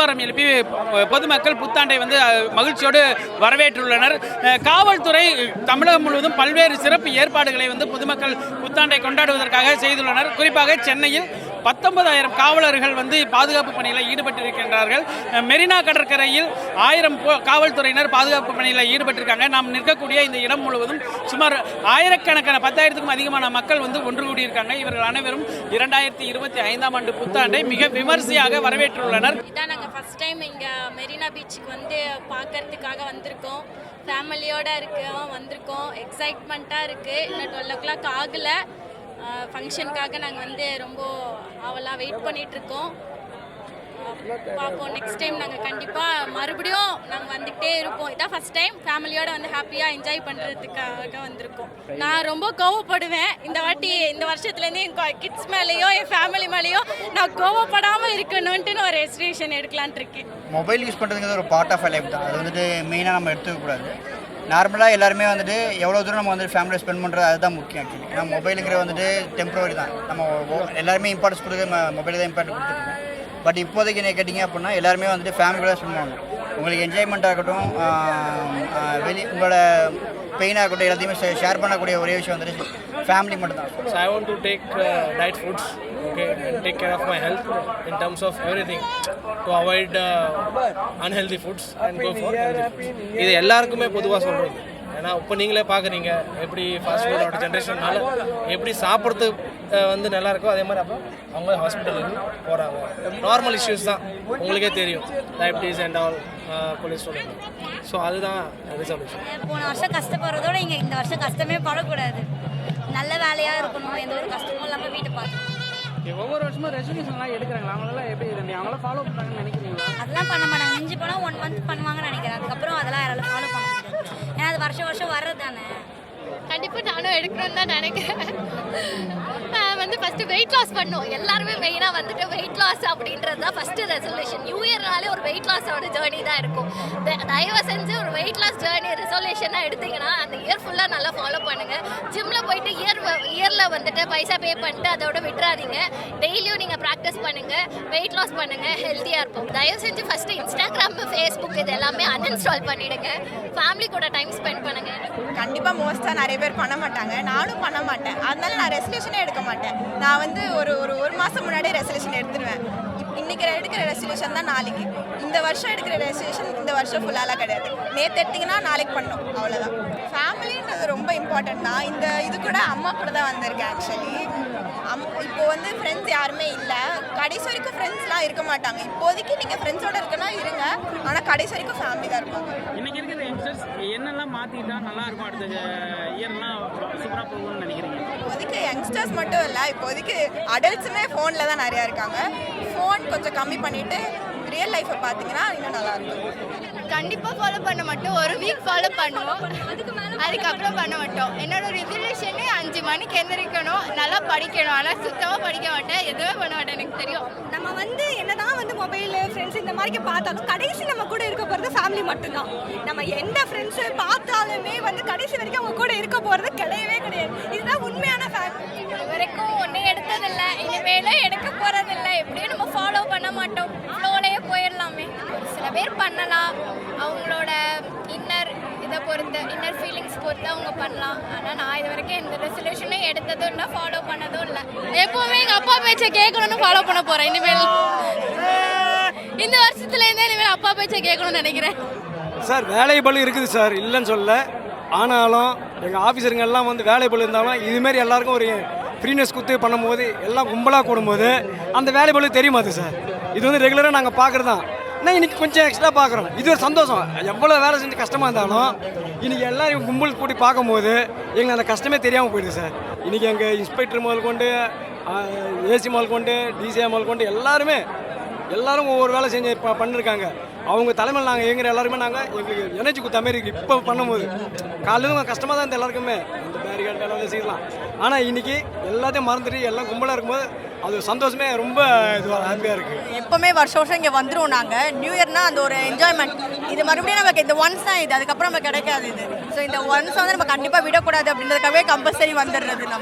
ஆரவாரம் எழுப்பி பொதுமக்கள் புத்தாண்டை வந்து மகிழ்ச்சியோடு வரவேற்றுள்ளனர். காவல்துறை தமிழகம் முழுவதும் பல்வேறு சிறப்பு ஏற்பாடுகளை வந்து பொதுமக்கள் புத்தாண்டை கொண்டாடுவதற்காக செய்துள்ளனர். குறிப்பாக சென்னையில் 19,000 காவலர்கள் வந்து பாதுகாப்பு பணியில் ஈடுபட்டிருக்கின்றார்கள். மெரினா கடற்கரையில் 1000 காவல்துறையினர் பாதுகாப்பு பணியில் ஈடுபட்டிருக்காங்க. நாம் நிற்கக்கூடிய இந்த இடம் முழுவதும் சுமார் ஆயிரக்கணக்கான 10,000க்கும் அதிகமான மக்கள் வந்து ஒன்று கூடியிருக்காங்க. இவர்கள் அனைவரும் 2025ஆம் ஆண்டு புத்தாண்டை மிக விமர்சையாக வரவேற்றுள்ளனர். இதான் நாங்கள் ஃபர்ஸ்ட் டைம் இங்கே மெரினா பீச்சுக்கு வந்து பார்க்கறதுக்காக வந்திருக்கோம். ஃபேமிலியோட வந்திருக்கோம். எக்ஸைட்மெண்ட்டாக இருக்குது. இன்னும் 12 o'clock ஆகலை. ஃபங்க்ஷனுக்காக நாங்கள் வந்து ரொம்ப ஆவலாக வெயிட் பண்ணிகிட்ருக்கோம். பார்ப்போம். நெக்ஸ்ட் டைம் நாங்கள் கண்டிப்பாக மறுபடியும் நாங்கள் வந்துகிட்டே இருப்போம். இதான் ஃபஸ்ட் டைம் ஃபேமிலியோடு வந்து ஹாப்பியாக என்ஜாய் பண்ணுறதுக்காக வந்திருக்கோம். நான் ரொம்ப கோவப்படுவேன். இந்த வருஷத்துலேருந்து என் கிட்ஸ் மேலேயோ என் ஃபேமிலி மேலேயோ நான் கோவப்படாமல் இருக்கணும்ன்ட்டு நான் ஒரு ரெஸ்ட்ரிக்ஷன் எடுக்கலான்ட்டு இருக்கேன். மொபைல் யூஸ் பண்ணுறதுங்கிறது ஒரு பார்ட் ஆஃப் லைஃப் தான். அது வந்துட்டு மெயினாக நம்ம எடுத்துக்கக்கூடாது. நார்மலாக எல்லாருமே வந்துட்டு எவ்வளோ தூரம் நம்ம வந்துட்டு ஃபேமிலியை ஸ்பெண்ட் பண்ணுறது அதுதான் முக்கியம். ஆக்சுவலி ஏன்னா மொபைலுங்கிற வந்துட்டு டெம்பரவரி தான். நம்ம எல்லாருமே இம்பார்ட்டன்ஸ் கொடுத்து மொபைலுக்கு தான் இம்பார்ட்டன்ட் கொடுத்துருக்கோம். பட் இப்போதைக்கு என்ன கேட்டிங்க அப்படின்னா எல்லாருமே வந்துட்டு ஃபேமிலியோட ஸ்பெண்ட் பண்ணணும். உங்களுக்கு என்ஜாய்மெண்ட்டாக இருக்கட்டும், உங்களோட பெயினாக இருக்கட்டும், எல்லாத்தையுமே ஷேர் பண்ணக்கூடிய ஒரே விஷயம் வந்துட்டு ஃபேமிலி மட்டும் தான். So I want to take diet foods, okay, and take care of my health in terms of everything to avoid unhealthy foods and go for healthy foods. இது எல்லாருக்குமே பொதுவாக சொல்கிறது. ஏன்னா இப்போ நீங்களே பார்க்குறீங்க எப்படி ஃபாஸ்ட் ஃபுட்டோட ஜென்ரேஷன்னால எப்படி சாப்பிட்றது வந்து நல்லா இருக்கோ அதே மாதிரி அப்போ அவங்க ஹாஸ்பிட்டலுக்கு போகிறாங்க. நார்மல் இஷ்யூஸ் தான், உங்களுக்கே தெரியும், diabetes and all, cholesterol. So அதுதான் ரிசல்யூஷன். போன வருஷம் கஷ்டப்படுறதோட இங்கே இந்த வருஷம் கஷ்டமே படக்கூடாது. நல்ல வேலையாக இருக்கணும், எந்த ஒரு கஷ்டமும் இல்லாமல் வீட்டை பார்த்து. ஒவ்வொரு வருஷமும் ரெசல்யூஷன்லாம் எடுக்கிறாங்களா? அவங்களாம் எப்படி அவங்களாம் ஃபாலோ பண்ணுறாங்கன்னு நினைக்கிறீங்களா? அதெல்லாம் பண்ண மாட்டாங்க. மிஞ்சி போனால் 1 month பண்ணுவாங்கன்னு நினைக்கிறேன். அதுக்கப்புறம் அதெல்லாம் யாராலும் ஃபாலோ பண்ண முடியாது. ஏன்னா அது வருஷம் வர்றது தானே. கண்டிப்பாக நானும் எடுக்கணும்னு தான் நினைக்கிறேன். வந்து ஃபஸ்ட்டு வெயிட் லாஸ் பண்ணோம். எல்லாருமே மெயினாக வந்துட்டு வெயிட் லாஸ் அப்படின்றது தான் ஃபஸ்ட்டு ரெசல்யூஷன். நியூ இயர்னாலே ஒரு வெயிட் லாஸோட ஜேர்னி தான் இருக்கும். தயவு செஞ்சு ஒரு வெயிட் லாஸ் ஜேர்னி ரெசல்யூஷனாக எடுத்திங்கன்னா அந்த இயர் ஃபுல்லாக நல்லா ஃபாலோ பண்ணுங்கள். ஜிம்மில் போயிட்டு இயரில் வந்துட்டு பைசா பே பண்ணிட்டு அதோட விட்டுறாதீங்க. டெய்லியும் நீங்கள் ப்ராக்டிஸ் பண்ணுங்கள், வெயிட் லாஸ் பண்ணுங்கள், ஹெல்த்தியாக இருப்போம். தயவு செஞ்சு ஃபஸ்ட்டு இன்ஸ்டாகிராம், ஃபேஸ்புக் இது எல்லாமே அன்இன்ஸ்டால் பண்ணிவிடுங்க. ஃபேமிலி கூட டைம் ஸ்பெண்ட் பண்ணுங்கள். கண்டிப்பாக மோஸ்ட்டாக நிறைய பேர் பண்ண மாட்டாங்க. நானும் பண்ண மாட்டேன். அதனால நான் ரெசல்யூஷனே எடுக்க மாட்டேன். நான் வந்து ஒரு மாதம் முன்னாடியே ரெசல்யூஷன் எடுத்துருவேன். இன்றைக்கி எடுக்கிற ரெசல்யூஷன் தான் நாளைக்கு. இந்த வருஷம் எடுக்கிற ரெசல்யூஷன் இந்த வருஷம் ஃபுல்லாலாம் கிடையாது. நேற்று எடுத்திங்கன்னா நாளைக்கு பண்ணணும், அவ்வளோதான். ஃபேமிலின்றது ரொம்ப இம்பார்ட்டன்ட் தான். இது கூட அம்மா கூட தான் வந்திருக்கேன் ஆக்சுவலி. இப்போ வந்து ஃப்ரெண்ட்ஸ் யாருமே இல்லை. கடைசி வரைக்கும் ஃப்ரெண்ட்ஸ்லாம் இருக்க மாட்டாங்க. இப்போதைக்கு நீங்கள் ஃப்ரெண்ட்ஸோட இருக்கனா இருங்க, ஆனால் கடைசி வரைக்கும் ஃபேமிலி தான் இருப்பாங்க. இன்னைக்கு இருக்கிற யங்ஸ்டர்ஸ் என்னெல்லாம் மாற்றிட்டா நல்லா இருக்கும், அடுத்த இயர்லாம் சூப்பராக போகணும்னு நினைக்கிறீங்க? இப்போதைக்கு யங்ஸ்டர்ஸ் மட்டும் இல்லை, இப்போதைக்கு அடல்ட்ஸுமே ஃபோனில் தான் நிறையா இருக்காங்க. ஃபோன் கொஞ்சம் கம்மி பண்ணிவிட்டு ரியல் லைஃப்பை பார்த்தீங்கன்னா இன்னும் நல்லாயிருக்கும். கண்டிப்பாக ஃபாலோ பண்ண மாட்டோம். ஒரு வீக் ஃபாலோ பண்ணுவோம், அதுக்கப்புறம் பண்ண மாட்டோம். என்னோட ரெசல்யூஷனே 5 மணிக்கு எந்திரிக்கணும், நல்லா படிக்கணும். ஆனால் சுத்தமாக படிக்க மாட்டேன், எதுவுமே பண்ண மாட்டேன். எனக்கு தெரியும் நம்ம வந்து என்னதான் வந்து மொபைலு ஃப்ரெண்ட்ஸ் இந்த மாதிரி பார்த்தாலும் கடைசி நம்ம கூட இருக்க போகிறது ஃபேமிலி மட்டும்தான். நம்ம எந்த ஃப்ரெண்ட்ஸு பார்த்தாலுமே வந்து கடைசி வரைக்கும் அவங்க கூட இருக்க போகிறது கிடையவே கிடையாது. இதுதான் உண்மையான ஃபேமிலி. இது வரைக்கும் ஒன்றும் எடுத்ததில்லை, இனிமேலும் எடுக்க போகிறதில்லை. எப்படியும் நம்ம ஃபாலோ பண்ண மாட்டோம், ஃப்ளோலையே போயிடலாமே. சில பேர் பண்ணலாம், அவங்களோட இன்னர் ஃபீலிங்ஸ் பொறுத்து அவங்க பண்ணலாம். ஆனால் நான் இது வரைக்கும் எந்த ரெசல்யூஷனும் எடுத்ததும் இல்லை, ஃபாலோ பண்ணதும் இல்லை. எப்போவுமே எங்கள் அப்பா பேச்சை கேட்கணும்னு ஃபாலோ பண்ண போகிறேன். இனிமேல் இந்த வருஷத்துலேருந்தே இனிமேல் அப்பா பேச்சை கேட்கணும்னு நினைக்கிறேன். சார் வேலை பளு இருக்குது சார், இல்லைன்னு சொல்ல. ஆனாலும் எங்கள் ஆஃபீஸருங்கெல்லாம் வந்து வேலை பளு இருந்தாலும் இதுமாரி எல்லாருக்கும் ஒரு ஃப்ரீனஸ் கொடுத்து பண்ணும்போது எல்லாம் கும்பலாக கூடும்போது அந்த வேலை பளு தெரியுமாது சார். இது வந்து ரெகுலராக நாங்கள் பார்க்குறது தான். ஆனால் இன்றைக்கி கொஞ்சம் எக்ஸ்ட்ரா பார்க்குறோம். இது ஒரு சந்தோஷம். எவ்வளோ வேலை செஞ்சு கஷ்டமாக இருந்தாலும் இன்றைக்கி எல்லோரும் கும்பல் கூட்டி பார்க்கும்போது எங்களுக்கு அந்த கஷ்டமே தெரியாமல் போயிடுது சார். இன்றைக்கி எங்கள் இன்ஸ்பெக்டர் முதல் கொண்டு, ஏசி முதல் கொண்டு, டிசிஐ முதல் கொண்டு எல்லாரும் ஒவ்வொரு வேலை செஞ்சு பண்ணிருக்காங்க. அவங்க தலைமையில் நாங்கள் இயங்குற எல்லாருமே நாங்கள் எங்களுக்கு எனர்ஜி கொடுத்த மாதிரி இருக்குது. இப்போ பண்ணும்போது காலையில் கஷ்டமாக தான் இந்த எல்லாருக்குமே இந்த பேரிகார்டு எல்லாம் செய்யலாம். ஆனால் இன்றைக்கி எல்லாத்தையும் மறந்துட்டு எல்லாம் கும்பலாக இருக்கும்போது அது சந்தோஷமே ரொம்ப இதுவாக ஹாப்பியாக இருக்குது. எப்போவுமே வருஷம் இங்கே வந்துடும். நாங்கள் நியூ இயர்னால் அந்த ஒரு என்ஜாய்மெண்ட். இது மறுபடியும் நமக்கு இந்த ஒன்ஸ் தான் இது, அதுக்கப்புறம் நமக்கு கிடைக்காது இது. ஸோ இந்த ஒன்ஸ் வந்து நம்ம கண்டிப்பாக விடக்கூடாது அப்படின்றதுக்காகவே கம்பல்சரி வந்துடுறது நம்ம.